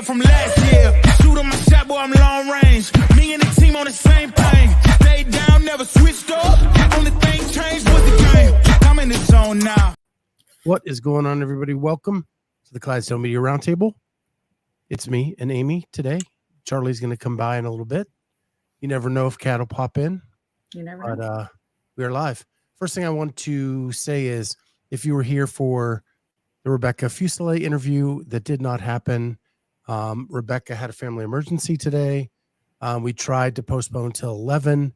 from last year. Shoot on my shot, boy, I'm long range. Me and the team on the same plane. Stayed down, never switched up. Only thing changed was the game. I'm in the zone now. What is going on, everybody? Welcome to the Clydesdale Media Roundtable. It's me and Amy today. Charlie's going to come by in a little bit. You never know if Cat will pop in. You never know. But we are live. First thing I want to say is if you were here for the Rebecca Fuselier interview, that did not happen. Rebecca had a family emergency today. We tried to postpone till 11.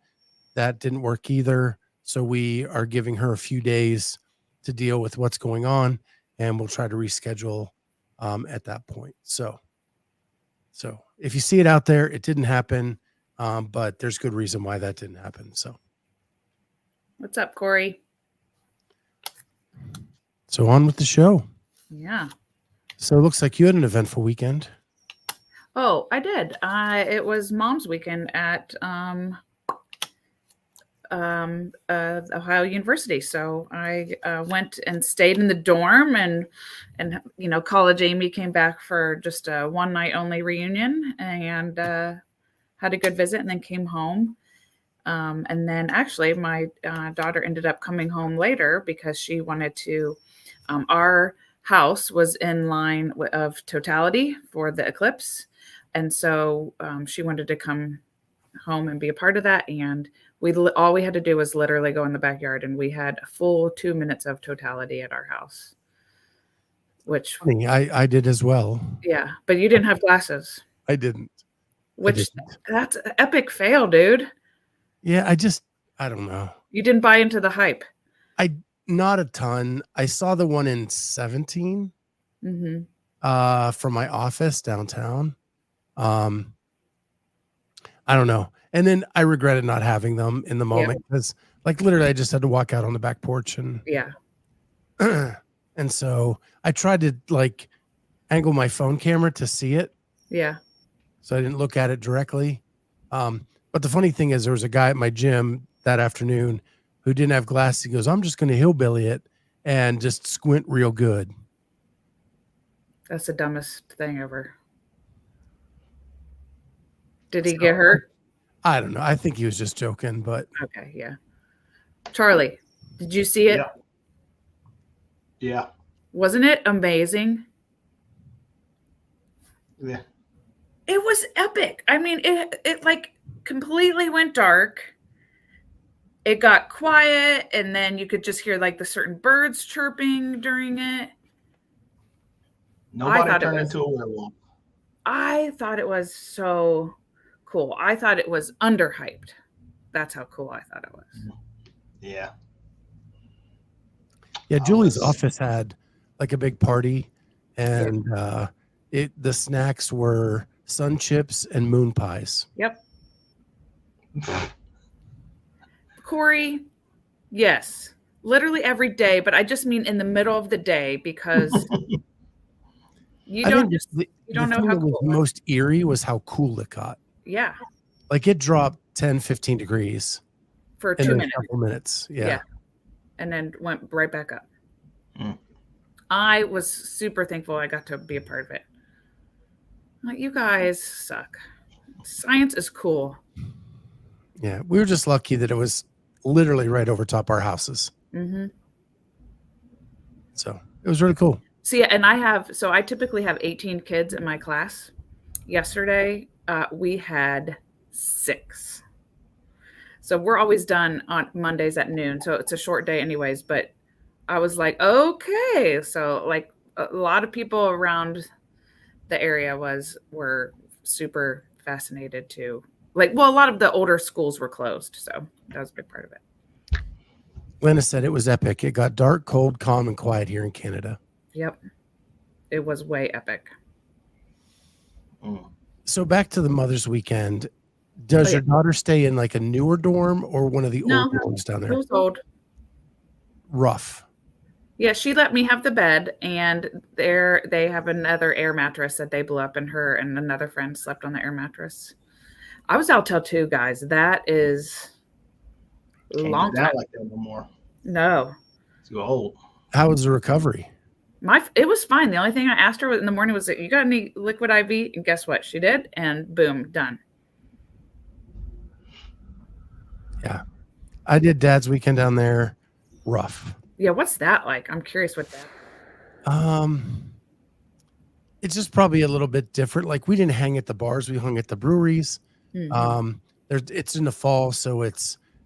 That didn't work either. So we are giving her a few days to deal with what's going on, and we'll try to reschedule at that point. So if you see it out there, it didn't happen, but there's good reason why that didn't happen. So What's up, Corey? So on with the show. Yeah. So it looks like you had an eventful weekend. Oh, I did. It was Mom's weekend at Ohio University. So I went and stayed in the dorm, and you know, College Amy came back for just a one night only reunion, and had a good visit, and then came home. And then actually my daughter ended up coming home later because she wanted to, our house was in line of totality for the eclipse. And so she wanted to come home and be a part of that. And all we had to do was literally go in the backyard, and we had a full 2 minutes of totality at our house, which I did as well. Yeah. But you didn't have glasses. I didn't. That's an epic fail, dude. Yeah. I don't know. You didn't buy into the hype. Not a ton. I saw the one in 17 from my office downtown. I don't know. And then I regretted not having them in the moment because like literally I just had to walk out on the back porch and and so I tried to like angle my phone camera to see it. Yeah. So I didn't look at it directly. But the funny thing is there was a guy at my gym that afternoon who didn't have glasses. He goes, I'm just going to hillbilly it and just squint real good. That's the dumbest thing ever. Did he get hurt? I don't know. I think he was just joking, but. Okay, yeah. Charlie, did you see it? Yeah. Wasn't it amazing? Yeah. It was epic. I mean, it like completely went dark. It got quiet, and then you could just hear like the certain birds chirping during it. Nobody turned into a werewolf. I thought it was so cool. I thought it was underhyped. That's how cool I thought it was. Yeah. Yeah, Julie's office had like a big party, and the snacks were sun chips and moon pies. Yep. Corey, yes, literally every day, but I just mean in the middle of the day because you don't know how cool. Most eerie was how cool it got. Yeah. Like it dropped 10, 15 degrees for 2 minutes. A couple minutes. Yeah. And then went right back up. I was super thankful I got to be a part of it. Like, you guys suck. Science is cool. Yeah. We were just lucky that it was literally right over top our houses. So it was really cool. See, and I typically have 18 kids in my class. Yesterday, we had 6. So we're always done on Mondays at noon. So it's a short day anyways, but I was like, okay. So like a lot of people around the area were super fascinated too. Like, well, a lot of the older schools were closed. So that was a big part of it. Lena said it was epic. It got dark, cold, calm, and quiet here in Canada. Yep. It was way epic. So back to the Mother's Weekend. Does your daughter stay in like a newer dorm or one of the old dorms down there? It was old. Rough. Yeah, she let me have the bed, and they have another air mattress that they blew up, and her and another friend slept on the air mattress. I was out till 2, guys. That is a long time. Like that no more. No. Too old. How was the recovery? It was fine. The only thing I asked her in the morning was, you got any liquid IV? And guess what? She did. And boom, done. Yeah. I did Dad's weekend down there. Rough. Yeah. What's that like? I'm curious what that. It's just probably a little bit different. Like, we didn't hang at the bars. We hung at the breweries. Mhm. It's in the fall. So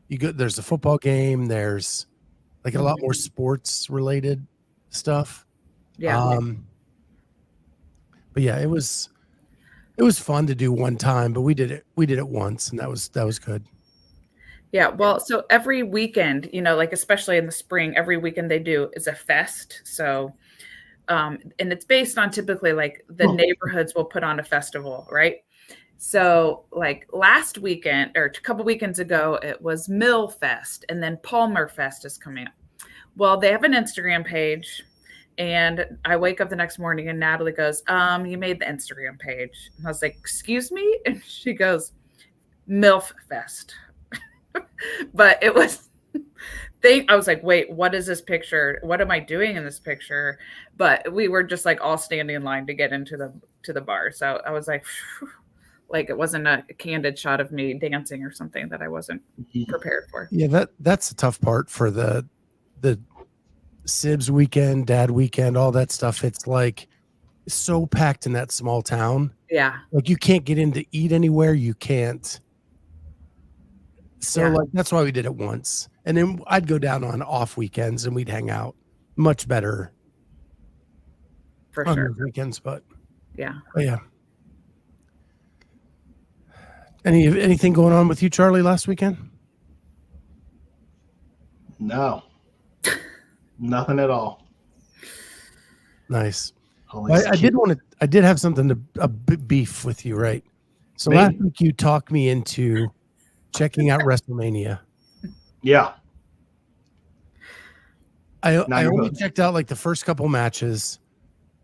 there's a football game. There's like a lot more sports related stuff. Yeah. But yeah, it was fun to do one time, but we did it once, and that was good. Yeah. Well, so every weekend, like especially in the spring, every weekend they do is a fest. So, and it's based on typically like the neighborhoods will put on a festival, right? So like last weekend or a couple weekends ago, it was Mill Fest, and then Palmer Fest is coming up. Well, they have an Instagram page, and I wake up the next morning and Natalie goes, you made the Instagram page. And I was like, excuse me? And she goes, MILF Fest. But it was I was like, wait, what is this picture? What am I doing in this picture? But we were just like all standing in line to get into the bar. So I was like, phew, like it wasn't a candid shot of me dancing or something that I wasn't prepared for. Yeah, that's the tough part for the Sibs weekend, Dad weekend, all that stuff. It's like so packed in that small town. Yeah. Like, you can't get in to eat anywhere. You can't. So like that's why we did it once. And then I'd go down on off weekends and we'd hang out. Much better For on sure. those weekends, but Yeah. yeah. Anything going on with you, Charlie, last weekend? No. Nothing at all. Nice. Holy I did have something a beef with you, right? So Me? last week you talked me into checking out WrestleMania. Yeah. I Now you're only hooked. checked out like the first couple matches,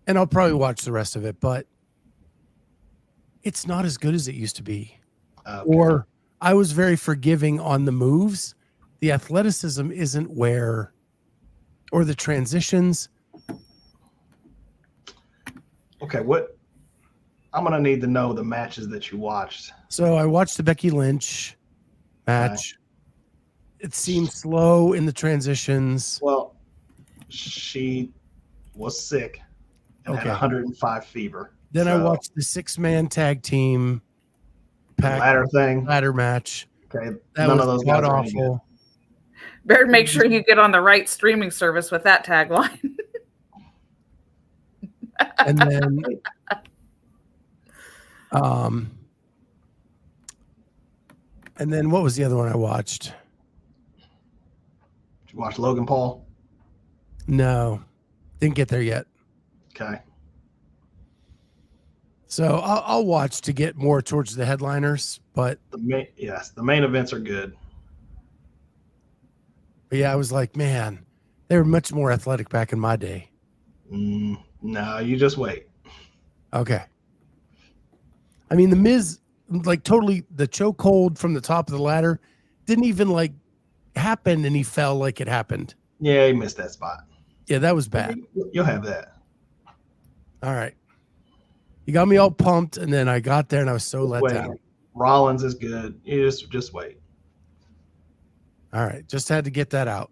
and I'll probably watch the rest of it, but it's not as good as it used to be. Okay. Or I was very forgiving on the moves. The athleticism isn't where, or the transitions. Okay, I'm gonna need to know the matches that you watched. So I watched the Becky Lynch match. It seemed slow in the transitions. Well, she was sick and had Okay. 105 fever. Then I So, watched the 6-man tag team the ladder thing. ladder match. Okay, That none was of those guys god are any good. awful. Better make sure you get on the right streaming service with that tagline. And then what was the other one I watched? Did you watch Logan Paul? No, didn't get there yet. Okay. So I'll watch to get more towards the headliners, but The main events are good. yeah, I was like, man, they were much more athletic back in my day. No, you just wait. Okay. I mean, the Miz, like, totally the chokehold from the top of the ladder didn't even like happen, and he fell like it happened. Yeah, he missed that spot. Yeah, that was bad. You'll have that. All right. You got me all pumped, and then I got there and I was so let Wait. down. Rollins is good. You just wait. All right. Just had to get that out.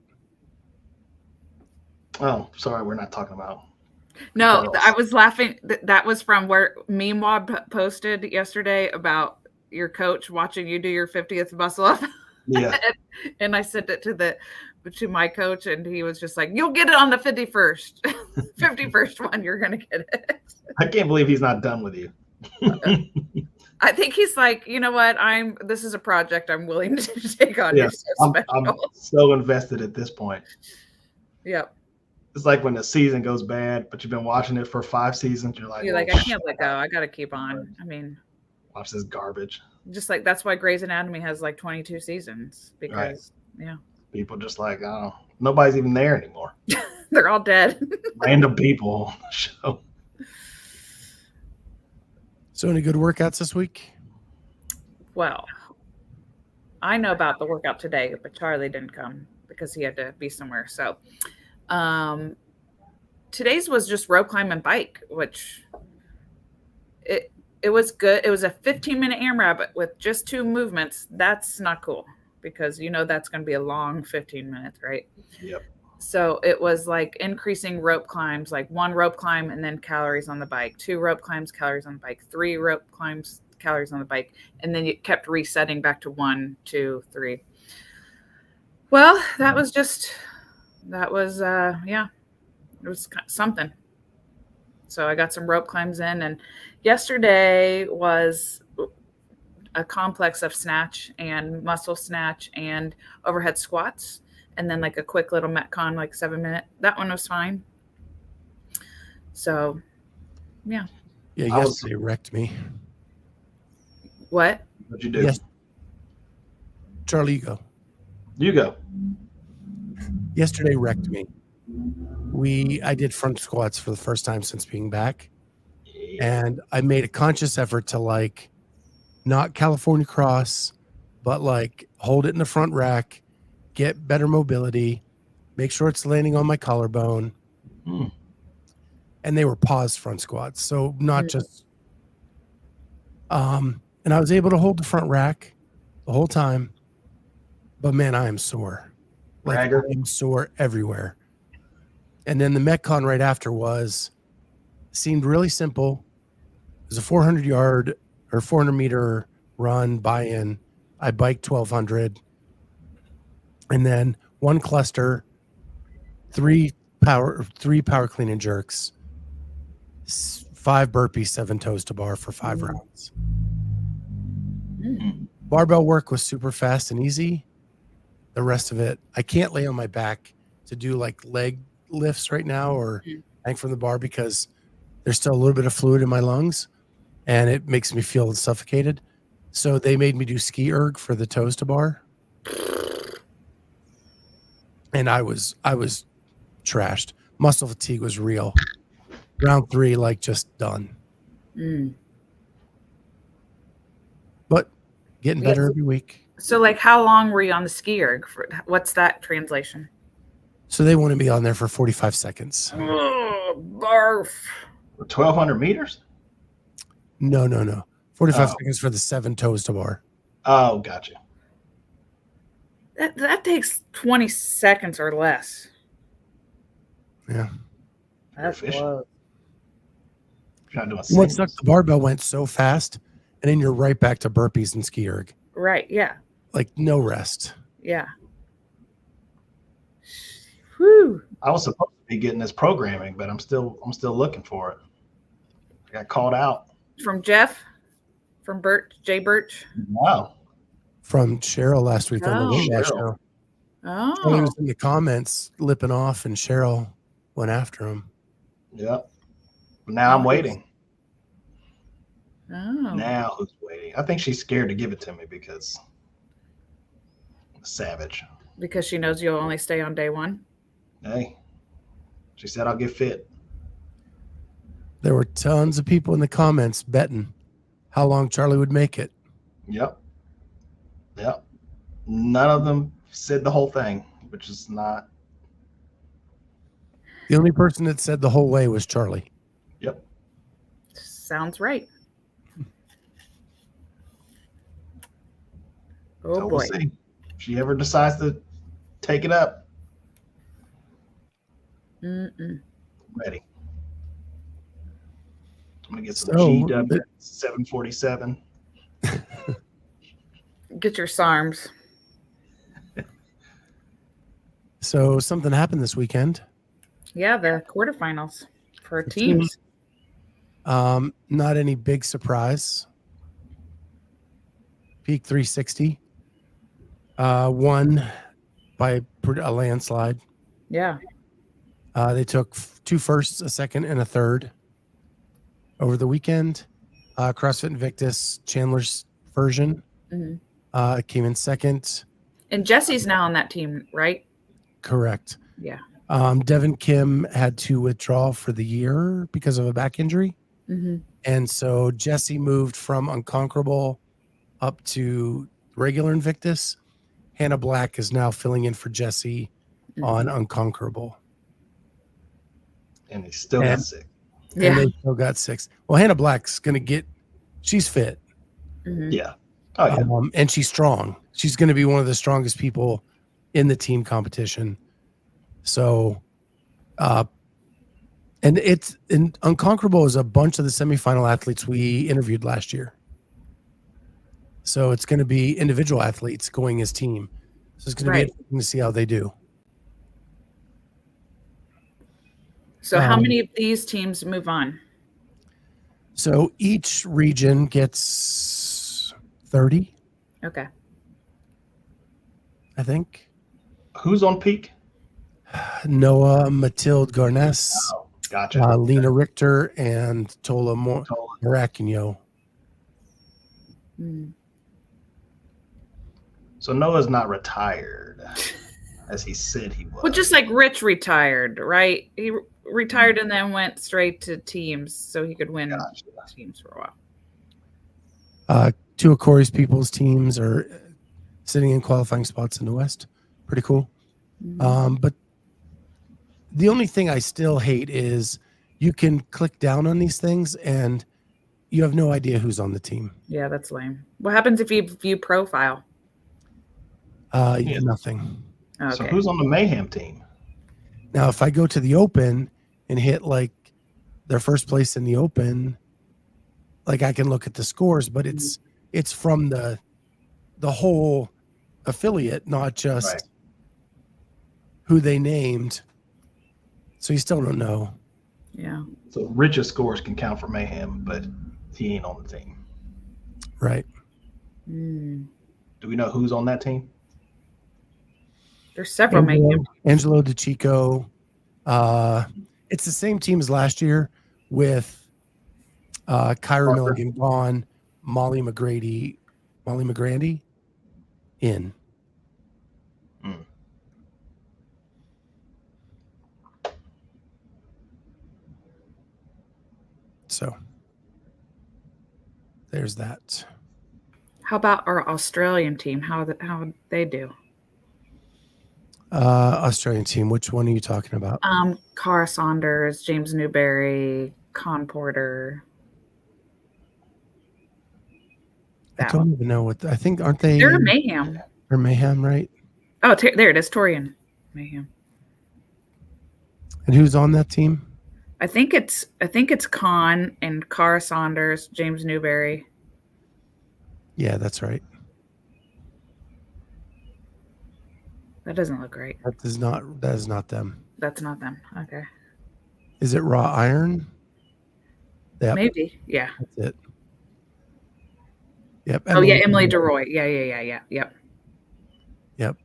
Oh, sorry, we're not talking about. No, What else? I was laughing. That was from where Meme Mob posted yesterday about your coach watching you do your 50th muscle up. Yeah. And I sent it to my coach, and he was just like, "You'll get it on the 51st, 51st one. You're gonna get it." I can't believe he's not done with you. I think he's like, you know what? This is a project I'm willing to take on. Yeah, You're so I'm special. so invested at this point. Yep. It's like when the season goes bad, but you've been watching it for 5 seasons. You're like, You're like, "Oh, I can't let go. I got to keep on. I mean, watch this garbage." just like that's why Grey's Anatomy has like 22 seasons because yeah, People just like, oh, nobody's even there anymore. they're all dead. Random people on the show. So any good workouts this week? Well, I know about the workout today, but Charlie didn't come because he had to be somewhere. So, today's was just rope climb and bike, which it was good. It was a 15-minute AMRAP with just 2 movements. That's not cool because that's going to be a long 15 minutes, right? Yep. So it was like increasing rope climbs, like 1 rope climb and then calories on the bike, 2 rope climbs, calories on the bike, 3 rope climbs, calories on the bike. And then you kept resetting back to 1, 2, 3. Well, that was yeah, it was something. So I got some rope climbs in, and yesterday was a complex of snatch and muscle snatch and overhead squats. And then like a quick little Metcon, like 7-minute. That one was fine. So, yeah. Yeah, yesterday wrecked me. What? What'd you do? Yes. Charlie, you go. You go. Yesterday wrecked me. I did front squats for the first time since being back. And I made a conscious effort to like not California cross, but like hold it in the front rack, get better mobility, make sure it's landing on my collarbone. And they were paused front squats. So not just, and I was able to hold the front rack the whole time, but man, I am sore. Like I'm sore everywhere. And then the Metcon right after seemed really simple. It was a 400 meter run buy-in. I biked 1,200. And then 1 cluster, 3 power clean and jerks, 5 burpees, 7 toes to bar for 5 rounds. Barbell work was super fast and easy. The rest of it, I can't lay on my back to do like leg lifts right now or hang from the bar because there's still a little bit of fluid in my lungs and it makes me feel suffocated. So they made me do ski erg for the toes to bar. And I was trashed. Muscle fatigue was real. Round 3, like just done. But getting better every week. So like how long were you on the ski erg? What's that translation? So they wanted me on there for 45 seconds. Oh, barf. 1,200 meters? No. 45 seconds for the 7 toes to bar. Oh, gotcha. That takes 20 seconds or less. Yeah. That's close. What sucked, the barbell went so fast, and then you're right back to burpees and ski erg. Right, yeah. Like no rest. Yeah. Whew. I was supposed to be getting this programming, but I'm still looking for it. I got called out. From Jeff? From Jay Birch? Wow. From Cheryl last week on the Weight Watch show. Oh. He was in the comments lipping off, and Cheryl went after him. Yep. Now I'm waiting. Oh. Now who's waiting? I think she's scared to give it to me because savage. Because she knows you'll only stay on day 1? Hey, she said I'll get fit. There were tons of people in the comments betting how long Charlie would make it. Yep. None of them said the whole thing, which is not. The only person that said the whole way was Charlie. Yep. Sounds right. Oh, so boy. We'll see. If she ever decides to take it up. Ready. I'm going to get some GW 747. Get your SARMs. So something happened this weekend. Yeah, the quarterfinals for teams. Not any big surprise. Peak 360. Won by a landslide. Yeah. They took 2 firsts, a second, and a third over the weekend. CrossFit Invictus, Chandler's version, came in second. And Jesse's now on that team, right? Correct. Yeah. Devin Kim had to withdraw for the year because of a back injury. And so Jesse moved from Unconquerable up to regular Invictus. Hannah Black is now filling in for Jesse on Unconquerable. And he still got sick. And they still got 6. Well, Hannah Black's going to get, she's fit. Mhm. Yeah. Oh, yeah. And she's strong. She's going to be one of the strongest people in the team competition. So, and Unconquerable is a bunch of the semifinal athletes we interviewed last year. So it's going to be individual athletes going as team. So it's going to be interesting to see how they do. So how many of these teams move on? So each region gets 30. Okay. I think. Who's on peak? Noah, Matilde Garnes, Gotcha. Lena Richter, and Tola Maracanio. So Noah's not retired, as he said he was. Well, just like Rich retired, right? He retired and then went straight to teams so he could win teams for a while. 2 of Corey's people's teams are sitting in qualifying spots in the West. Pretty cool. But the only thing I still hate is you can click down on these things and you have no idea who's on the team. Yeah, that's lame. What happens if you view profile? Nothing. Okay. So who's on the Mayhem team? Now, if I go to the Open and hit like their first place in the Open, like I can look at the scores, but it's from the whole affiliate, not just who they named. So you still don't know. Yeah. So Rich's scores can count for Mayhem, but he ain't on the team. Right. Do we know who's on that team? There's several Mayhem. Angelo DeChico. It's the same team as last year with Kyra Milligan gone, Molly McGrady in. So there's that. How about our Australian team? How they do? Australian team. Which one are you talking about? Cara Saunders, James Newberry, Con Porter. I don't even know what I think. Aren't they? They're Mayhem. They're Mayhem, right? Oh, there it is. Torian Mayhem. And who's on that team? I think it's Con and Cara Saunders, James Newberry. Yeah, that's right. That doesn't look right. That is not them. That's not them. Okay. Is it Raw Iron? Yep. Maybe. Yeah. That's it. Yep. Emily DeRoy. Yeah. Yep. Yep.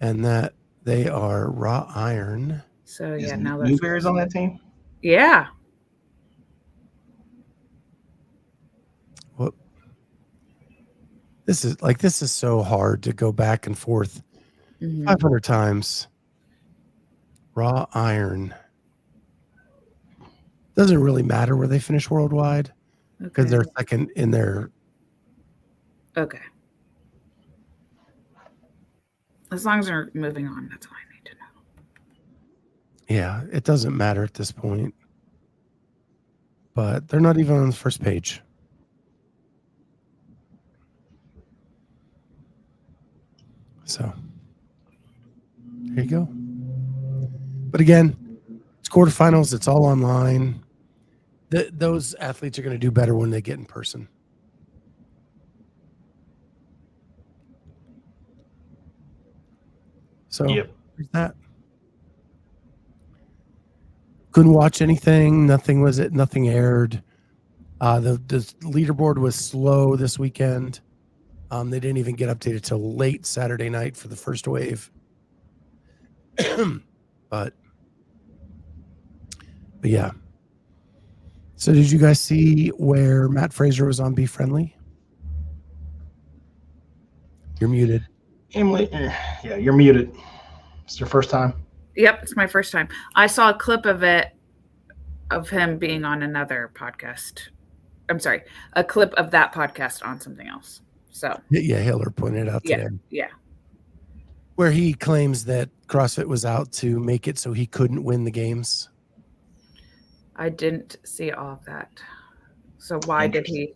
And that they are Raw Iron. So Is now that's Newberry's on that team? Yeah. Well, this is so hard to go back and forth 500 times. Raw Iron. Doesn't really matter where they finish worldwide because they're second in their. Okay. As long as they're moving on, that's all I need to know. Yeah, it doesn't matter at this point. But they're not even on the first page. So there you go. But again, it's quarterfinals. It's all online. Those athletes are going to do better when they get in person. So there's that. Couldn't watch anything. Nothing aired. The leaderboard was slow this weekend. They didn't even get updated till late Saturday night for the first wave. but yeah. So did you guys see where Matt Fraser was on Be Friendly? You're muted. Emily, yeah, you're muted. It's your first time? Yep, it's my first time. I saw a clip of him being on another podcast. I'm sorry, a clip of that podcast on something else. So yeah, Hiller pointed out today. Yeah. Where he claims that CrossFit was out to make it so he couldn't win the games. I didn't see all of that. So why did he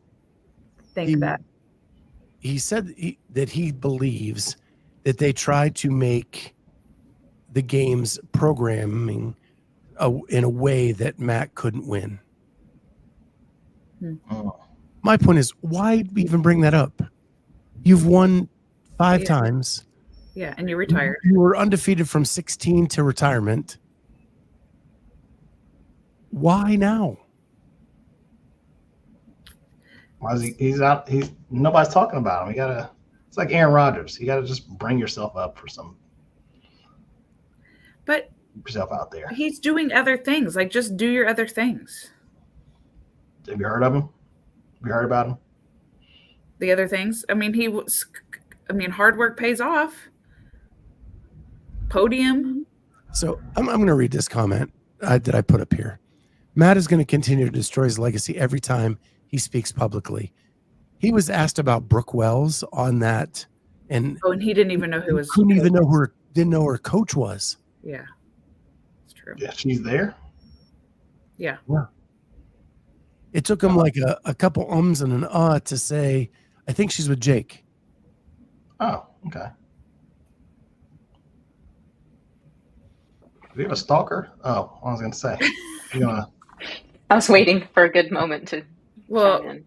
think that? He said that he believes that they tried to make the game's programming in a way that Matt couldn't win. My point is, why even bring that up? You've won 5 times. Yeah, and you retired. You were undefeated from 16 to retirement. Why now? Why is he's out? Nobody's talking about him. It's like Aaron Rodgers. You gotta just bring yourself up for some. But yourself out there. He's doing other things. Like, just do your other things. Have you heard of him? Have you heard about him? The other things? I mean, hard work pays off. Podium. So I'm going to read this comment that I put up here. Matt is going to continue to destroy his legacy every time he speaks publicly. He was asked about Brooke Wells on that, and he didn't even know who was. Couldn't even know didn't know who her coach was. Yeah, it's true. Yeah, she's there. Yeah. It took him like a couple ums and an to say, I think she's with Jake. Oh, okay. Do you have a stalker? Oh, I was going to say. I was waiting for a good moment to. Well,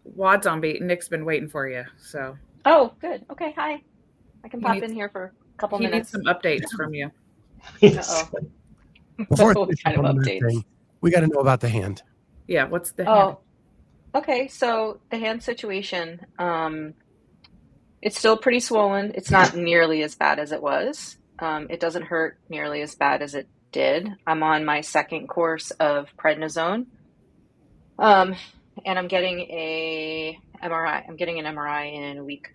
Wad Zombie, Nick's been waiting for you. So. Oh, good. Okay, hi. I can pop in here for a couple minutes. He needs some updates from you. Before what kind of updates? We got to know about the hand. Yeah, what's the hand? Okay. So the hand situation, it's still pretty swollen. It's not nearly as bad as it was. It doesn't hurt nearly as bad as it did. I'm on my 2nd course of prednisone, and I'm getting an MRI. I'm getting an MRI in a week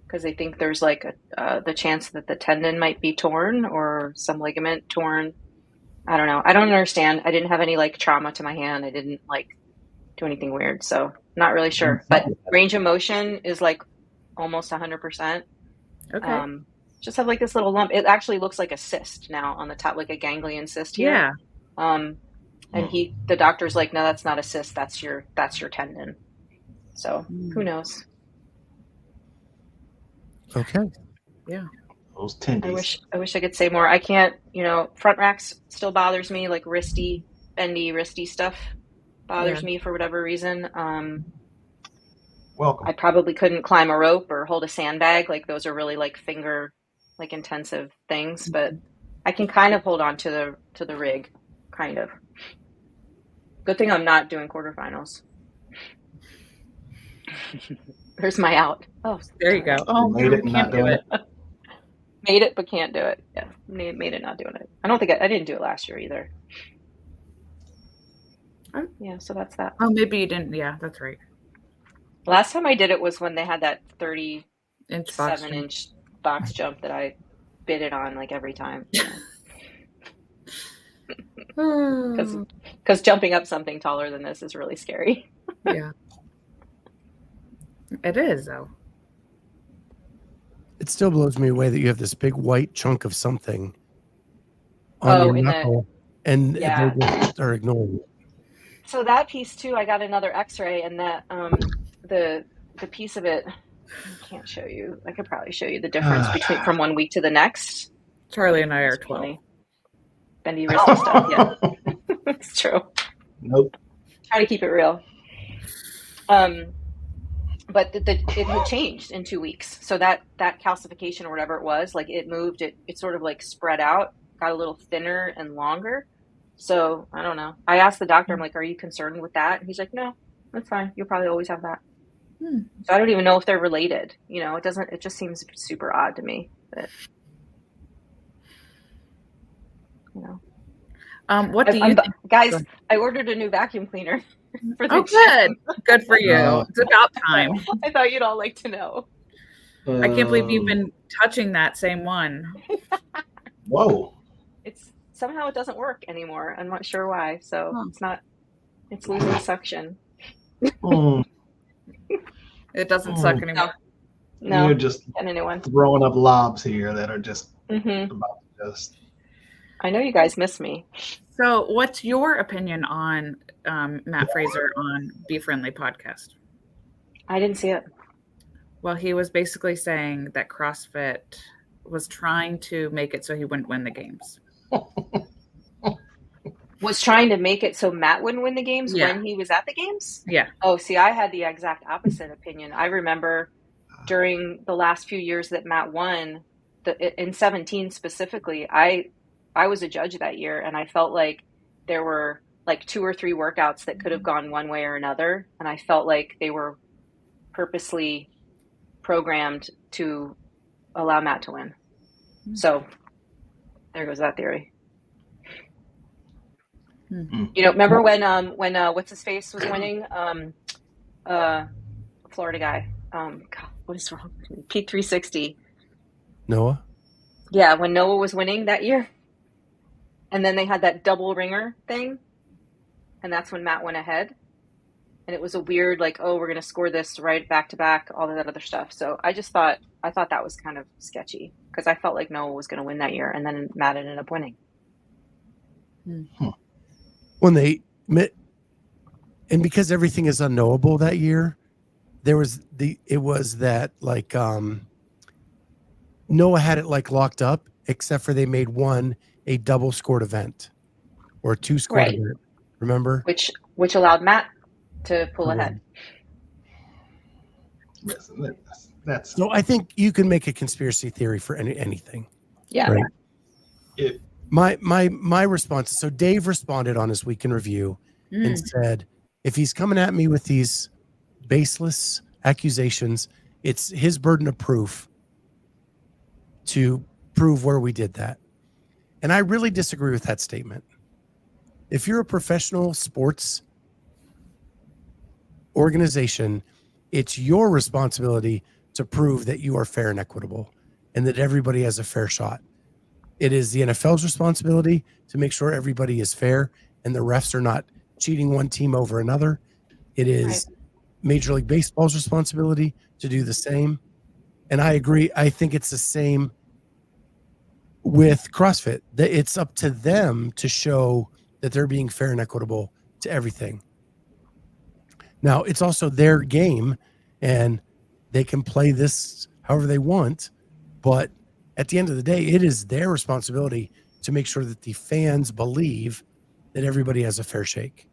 because they think there's like the chance that the tendon might be torn or some ligament torn. I don't know. I don't understand. I didn't have any like trauma to my hand. I didn't like do anything weird. So not really sure, but range of motion is like almost 100%. Okay. Just have like this little lump. It actually looks like a cyst now on the top, like a ganglion cyst here. Yeah. And the doctor's like, no, that's not a cyst. That's your tendon. So who knows? Okay. Yeah. Those tendons. I wish I could say more. I can't, front racks still bothers me, like bendy, wristy stuff bothers me for whatever reason. Welcome. I probably couldn't climb a rope or hold a sandbag. Like those are really like finger, like intensive things, but I can kind of hold on to the rig, kind of. Good thing I'm not doing quarterfinals. There's my out. Oh, there you go. Oh, made it, not doing it. Made it, but can't do it. Yeah, made it, not doing it. I don't think I didn't do it last year either. Yeah, so that's that. Oh, maybe you didn't. Yeah, that's right. Last time I did it was when they had that 37-inch box jump that I bid it on like every time. Because jumping up something taller than this is really scary. Yeah. It is, though. It still blows me away that you have this big white chunk of something on your knuckle, and they just are ignoring it. So that piece too, I got another X-ray, and that the piece of it, I can't show you. I could probably show you the difference from 1 week to the next. Charlie and I are 12. Bendy wristy stuff. Yeah, it's true. Nope. Try to keep it real. But it had changed in 2 weeks. So that calcification or whatever it was, like it moved, it sort of like spread out, got a little thinner and longer. So I don't know. I asked the doctor, I'm like, are you concerned with that? And he's like, no, that's fine. You'll probably always have that. So I don't even know if they're related. It just seems super odd to me that, what do you think? Guys, I ordered a new vacuum cleaner. Good for you. It's about time. I thought you'd all like to know. I can't believe you've been touching that same one. Whoa. Somehow it doesn't work anymore. I'm not sure why. So it's losing suction. It doesn't suck anymore. No. You're just and a new one. throwing up lobs here that are just about to just. I know you guys miss me. So, what's your opinion on Matt Fraser on Be Friendly podcast? I didn't see it. Well, he was basically saying that CrossFit was trying to make it so he wouldn't win the games. Was trying to make it so Matt wouldn't win the games when he was at the games? Yeah. Oh, see, I had the exact opposite opinion. I remember during the last few years that Matt won, in 17 specifically, I was a judge that year, and I felt like there were like 2 or 3 workouts that could have gone one way or another, and I felt like they were purposely programmed to allow Matt to win. So there goes that theory. You know, remember when what's his face was winning? Florida guy. God, what is wrong with me? Pete 360. Noah? Yeah, when Noah was winning that year. And then they had that double ringer thing. And that's when Matt went ahead. And it was a weird, like, oh, we're gonna score this right back to back, all of that other stuff. So I thought that was kind of sketchy because I felt like Noah was gonna win that year, and then Matt ended up winning. When they met, and because everything is unknowable that year, it was that like Noah had it like locked up, except for they made one a double scored event or a 2 scored event. Remember? Which allowed Matt to pull ahead. That's So I think you can make a conspiracy theory for anything. Yeah. Right? it. My response is, so Dave responded on his week in review and said, if he's coming at me with these baseless accusations, it's his burden of proof to prove where we did that. And I really disagree with that statement. If you're a professional sports organization, it's your responsibility to prove that you are fair and equitable and that everybody has a fair shot. It is the NFL's responsibility to make sure everybody is fair and the refs are not cheating one team over another. It is Major League Baseball's responsibility to do the same. And I agree. I think it's the same with CrossFit. That it's up to them to show that they're being fair and equitable to everything. Now, it's also their game, and they can play this however they want, but at the end of the day, it is their responsibility to make sure that the fans believe that everybody has a fair shake.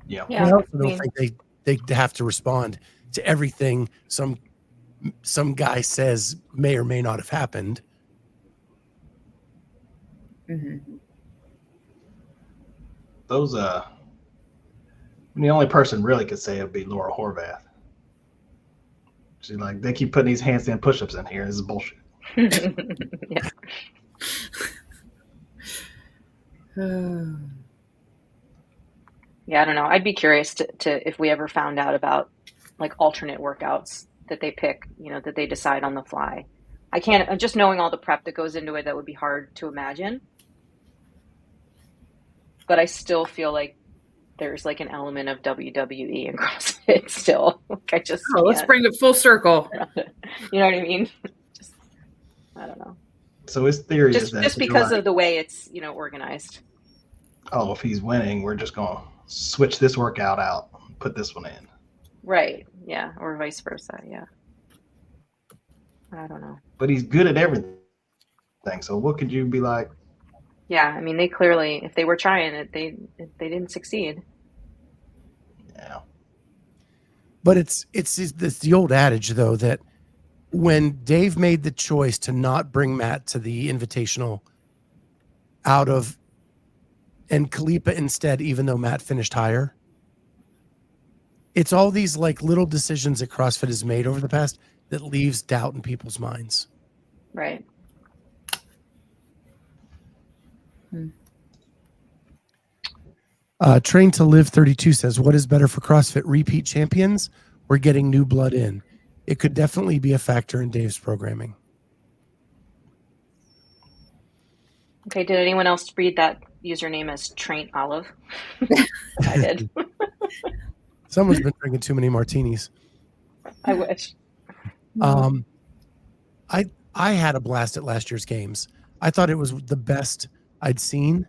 Yeah. I also don't think they have to respond to everything some guy says may or may not have happened. Those the only person really could say it would be Laura Horvath. She's like, they keep putting these handstand push-ups in here. This is bullshit. Yeah. Yeah, I don't know. I'd be curious to if we ever found out about like alternate workouts that they pick, you know, that they decide on the fly. I can't, just knowing all the prep that goes into it, that would be hard to imagine. But I still feel like there's like an element of WWE and CrossFit still. Like I just let's bring it full circle. You know what I mean? Just, I don't know. So his theory is that just because of the way it's, you know, organized. Oh, if he's winning, we're just going to switch this workout out, put this one in. Right. Yeah. Or vice versa. Yeah. I don't know. But he's good at everything. So what could you be like? Yeah. I mean, they clearly, if they were trying it, they didn't succeed. Yeah. But it's the old adage, though, that when Dave made the choice to not bring Matt to the Invitational and Kalipa instead, even though Matt finished higher, it's all these like little decisions that CrossFit has made over the past that leaves doubt in people's minds. Right. Train to Live 32 says, what is better for CrossFit, repeat champions or getting new blood in? It could definitely be a factor in Dave's programming. Okay. Did anyone else read that username as Train Olive? I did. Someone's been drinking too many martinis. I wish. I I had a blast at last year's games. I thought it was the best I'd seen.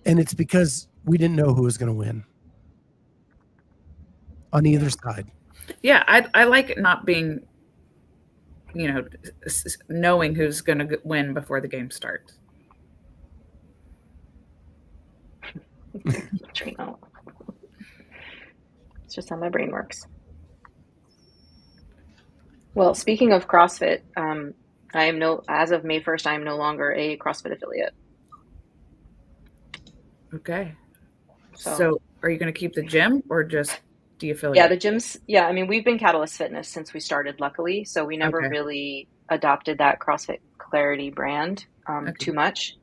And it's because we didn't know who was going to win on either side. Yeah, I like it not being, knowing who's going to win before the game starts. It's just how my brain works. Well, speaking of CrossFit, as of May 1st, I am no longer a CrossFit affiliate. Okay. So are you going to keep the gym or just de-affiliate? Yeah, the gyms. Yeah, I mean, we've been Catalyst Fitness since we started, luckily. So we never really adopted that CrossFit Clarity brand too much.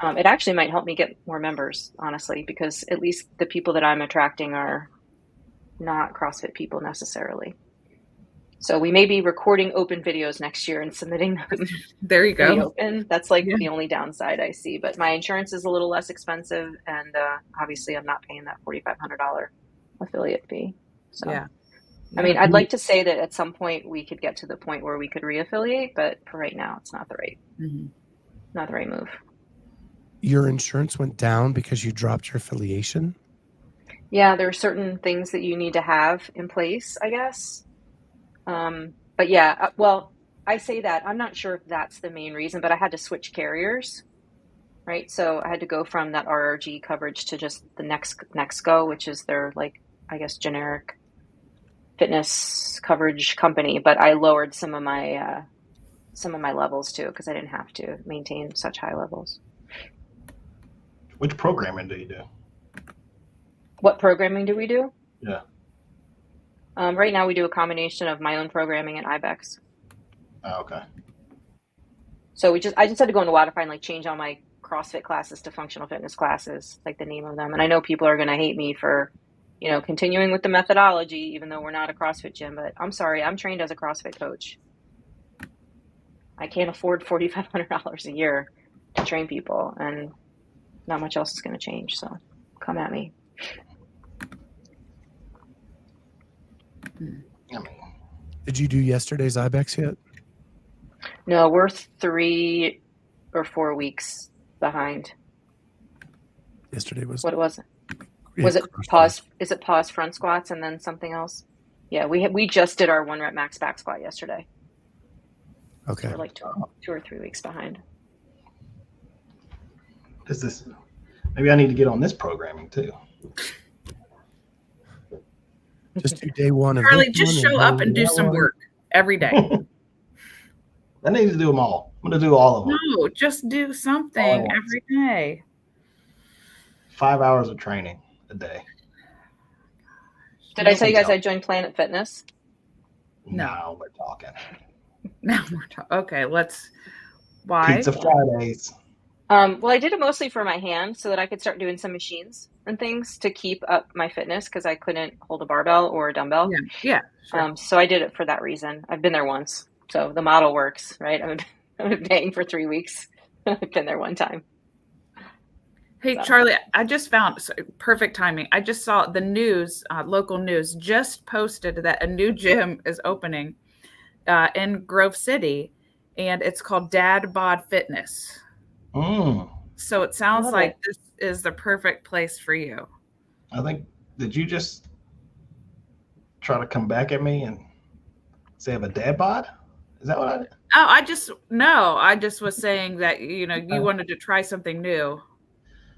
It actually might help me get more members, honestly, because at least the people that I'm attracting are not CrossFit people necessarily. So we may be recording open videos next year and submitting them. There you go. Open. That's like the only downside I see. But my insurance is a little less expensive, and obviously I'm not paying that $4,500 affiliate fee. So, yeah. I mean, I'd like to say that at some point we could get to the point where we could reaffiliate, but for right now, it's not the right move. Your insurance went down because you dropped your affiliation? Yeah, there are certain things that you need to have in place, I guess. But yeah, well, I say that. I'm not sure if that's the main reason, but I had to switch carriers, right? So I had to go from that RRG coverage to just the Nextgo, which is their, like, I guess, generic fitness coverage company. But I lowered some of my levels too, because I didn't have to maintain such high levels. Which programming do you do? What programming do we do? Yeah. Right now we do a combination of my own programming and IBEX. Oh, okay. So I just had to go into Wodify and like change all my CrossFit classes to functional fitness classes, like the name of them. And I know people are going to hate me for, continuing with the methodology, even though we're not a CrossFit gym, but I'm sorry, I'm trained as a CrossFit coach. I can't afford $4,500 a year to train people, and not much else is going to change. So come at me. Did you do yesterday's IBEX yet? No, we're 3 or 4 weeks behind. Yesterday was. What was it? Was it pause? Is it pause front squats and then something else? Yeah, we just did our 1 rep max back squat yesterday. Okay. So we're like 2 or 3 weeks behind. Maybe I need to get on this programming too. Just do day one. Charlie, just show up and do some work every day. I need to do them all. I'm going to do all of them. No, just do something every day. 5 hours of training a day. Did I tell you guys I joined Planet Fitness? No, we're talking. Now we're talking. Okay, why? Pizza Fridays. Well, I did it mostly for my hand so that I could start doing some machines and things to keep up my fitness because I couldn't hold a barbell or a dumbbell. Yeah. Sure. So I did it for that reason. I've been there once. So the model works, right? I've been paying for 3 weeks. I've been there one time. Hey, Charlie, I just found perfect timing. I just saw the news, local news, just posted that a new gym is opening in Grove City, and it's called DadBod Fitness. So it sounds like this is the perfect place for you. I think, did you just try to come back at me and say I have a DadBod? Is that what I did? Oh, I just was saying that, you wanted to try something new.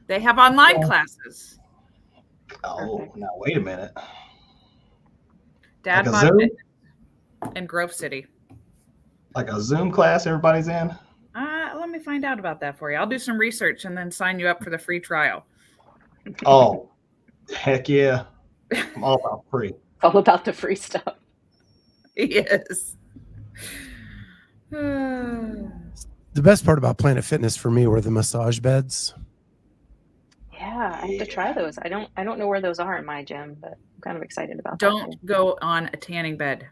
They have online classes. Oh, now wait a minute. DadBod Fitness in Grove City. Like a Zoom class everybody's in? Let me find out about that for you. I'll do some research and then sign you up for the free trial. Oh, heck yeah. I'm all about free. All about the free stuff. Yes. The best part about Planet Fitness for me were the massage beds. Yeah, I have to try those. I don't know where those are in my gym, but I'm kind of excited about that. Don't go on a tanning bed.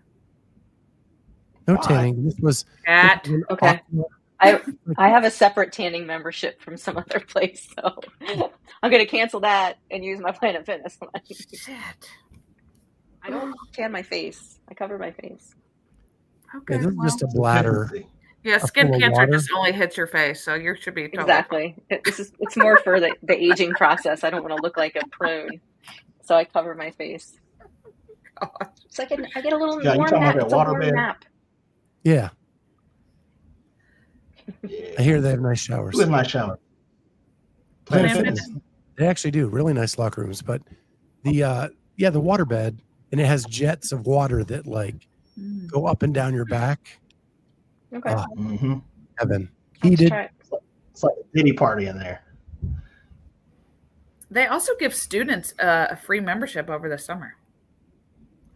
No tanning. This was okay. I have a separate tanning membership from some other place, so I'm going to cancel that and use my Planet Fitness one. Shit. I don't tan my face. I cover my face. Okay. This is just a bladder. Yeah, a skin pool of cancer water. just only hits your face, so you should be totally Exactly. It's more for the aging process. I don't want to look like a prune, so I cover my face. God. So I get a little Yeah, you warm talking nap. about It's a warm waterbed? nap. Yeah, Yeah. I hear they have nice showers. Who in my shower? Planet Planet Fitness. They actually do really nice locker rooms, but the the waterbed, and it has jets of water that like go up and down your back. Okay. Mm-hmm. Heaven. Let's Heated. try it. It's like a ditty party in there. They also give students a free membership over the summer.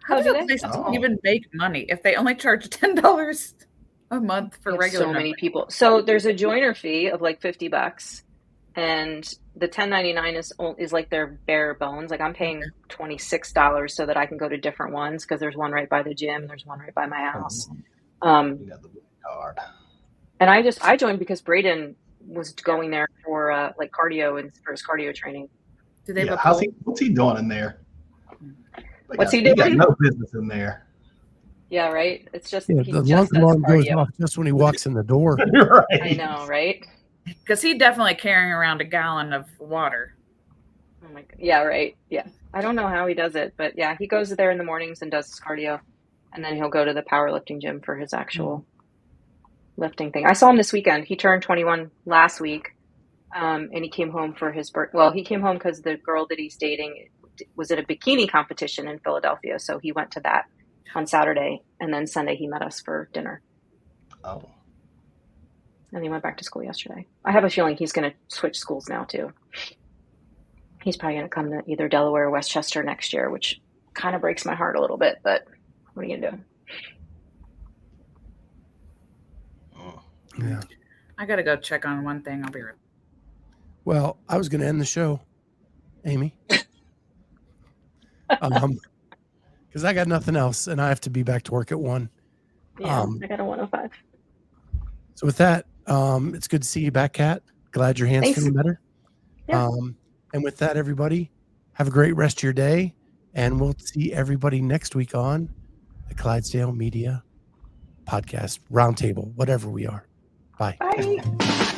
How Oh, do do those they? places Oh. even make money if they only charge $10 a month for There's regular so many members? people. So there's a joiner fee of like $50, and the $10.99 is like their bare bones. Like I'm paying $26 so that I can go to different ones because there's one right by the gym, there's one right by my house. You got the card. And I joined because Braden was going there for like cardio and for his cardio training. Do they have a How's pool? what's he doing in there? What's he He got doing? no business in there. Yeah, right. It's just Yeah, he the just does alarm goes cardio. off just when he walks in the door. Right. I know, right? Because he's definitely carrying around a gallon of water. Oh my God. Yeah, right. Yeah. I don't know how he does it, but yeah, he goes there in the mornings and does his cardio, and then he'll go to the powerlifting gym for his actual lifting thing. I saw him this weekend. He turned 21 last week, and he came home for his birthday. Well, he came home because the girl that he's dating was at a bikini competition in Philadelphia, so he went to that on Saturday, and then Sunday he met us for dinner. Oh. And he went back to school yesterday. I have a feeling he's going to switch schools now, too. He's probably going to come to either Delaware or Westchester next year, which kind of breaks my heart a little bit, but what are you going to do? Yeah. I got to go check on one thing. I'll be right back. Well, I was going to end the show, Amy, because I got nothing else, and I have to be back to work at 1. Yeah, I got a 105. So with that, it's good to see you back, Kat. Glad your hand's Thanks. feeling better. Yeah. And with that, everybody, have a great rest of your day, and we'll see everybody next week on the Clydesdale Media Podcast Roundtable, whatever we are. Bye. Bye.